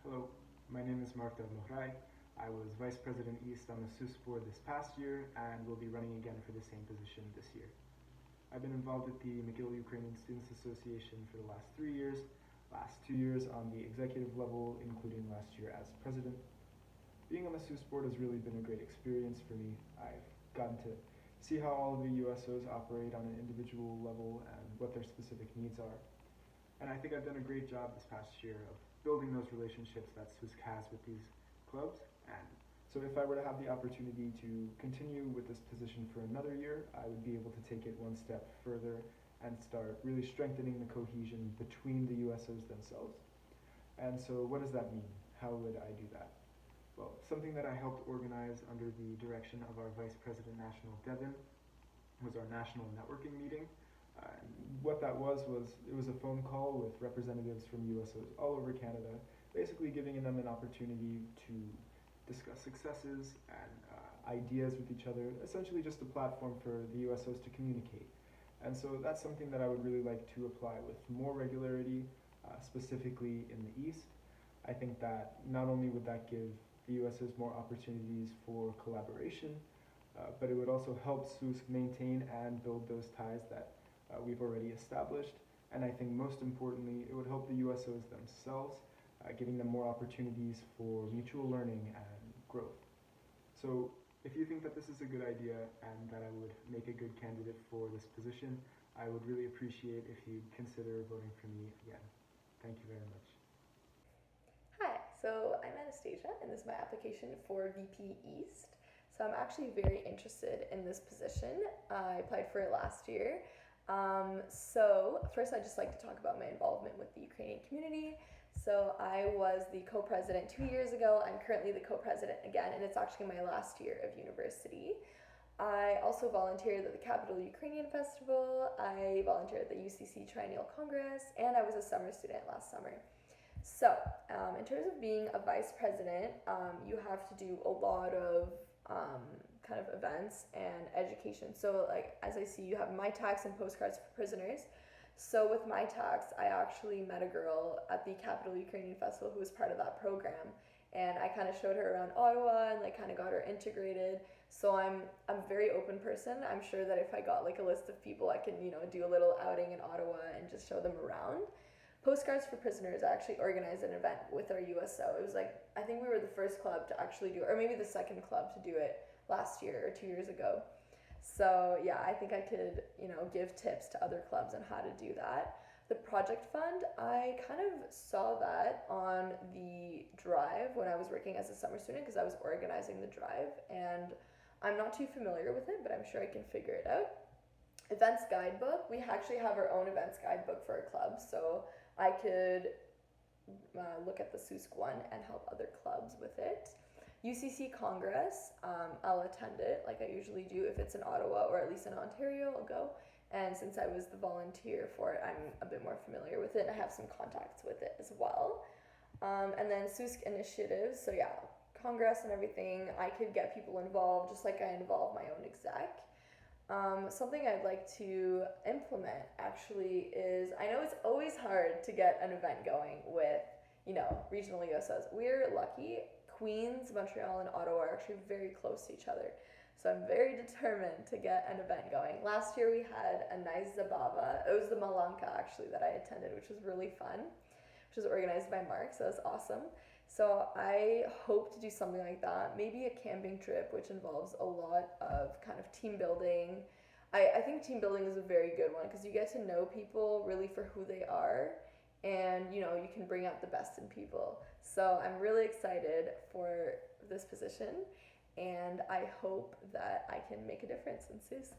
Hello, my name is Marc. I was Vice President East on the SUSK Board this past year and will be running again for the same position this year. I've been involved with the McGill Ukrainian Students Association for the last 3 years, last 2 years on the executive level, including last year as president. Being on the SUSK Board has really been a great experience for me. I've gotten to see how all of the USOs operate on an individual level and what their specific needs are. And I think I've done a great job this past year of building those relationships that SUSK has with these clubs. And so if I were to have the opportunity to continue with this position for another year, I would be able to take it one step further and start really strengthening the cohesion between the USOs themselves. And so what does that mean? How would I do that? Well, something that I helped organize under the direction of our Vice President National, Devin, was our national networking meeting. What that was it was a phone call with representatives from USOs all over Canada, basically giving them an opportunity to discuss successes and ideas with each other, essentially just a platform for the USOs to communicate. And so that's something that I would really like to apply with more regularity, specifically in the East. I think that not only would that give the USOs more opportunities for collaboration, but it would also help SUSK maintain and build those ties that we've already established. And I think most importantly, it would help the USOs themselves, giving them more opportunities for mutual learning and growth. So if you think that this is a good idea and that I would make a good candidate for this position, I would really appreciate if you'd consider voting for me again. Thank you very much. Hi, so I'm Anastasia, and this is my application for VP East. So I'm actually very interested in this position. I applied for it last year. So first I'd just like to talk about my involvement with the Ukrainian community. So I was the co-president 2 years ago. I'm currently the co-president again, and it's actually my last year of university. I also volunteered at the Capital Ukrainian Festival. I volunteered at the UCC Triennial Congress, and I was a summer student last summer. So in terms of being a vice president, you have to do a lot of kind of events and education. So like, as I see, you have My Tax and Postcards for Prisoners. So with My Tax, I actually met a girl at the Capital Ukrainian Festival who was part of that program. And I kind of showed her around Ottawa and like kind of got her integrated. So I'm a very open person. I'm sure that if I got like a list of people, I can, do a little outing in Ottawa and just show them around. Postcards for Prisoners, I actually organized an event with our USO. It was like, I think we were the first club to actually do it, or maybe the second club to do it last year or 2 years ago. So yeah, I think I could, give tips to other clubs on how to do that. The project fund, I kind of saw that on the drive when I was working as a summer student because I was organizing the drive, and I'm not too familiar with it, but I'm sure I can figure it out. Events Guidebook, we actually have our own events guidebook for our club, so I could look at the SUSK one and help other clubs with it. UCC Congress, I'll attend it like I usually do. If it's in Ottawa or at least in Ontario, I'll go. And since I was the volunteer for it, I'm a bit more familiar with it. I have some contacts with it as well. And then SUSK initiatives, so yeah, Congress and everything, I could get people involved just like I involve my own exec. Something I'd like to implement actually is, I know it's always hard to get an event going with, regional USOs. We're lucky. Queens, Montreal, and Ottawa are actually very close to each other. So I'm very determined to get an event going. Last year we had a nice Zabava. It was the Malanka actually that I attended, which was really fun, which was organized by Marc, so that's awesome. So I hope to do something like that. Maybe a camping trip, which involves a lot of kind of team building. I think team building is a very good one because you get to know people really for who they are, and you can bring out the best in people. So I'm really excited for this position, and I hope that I can make a difference in SUSK.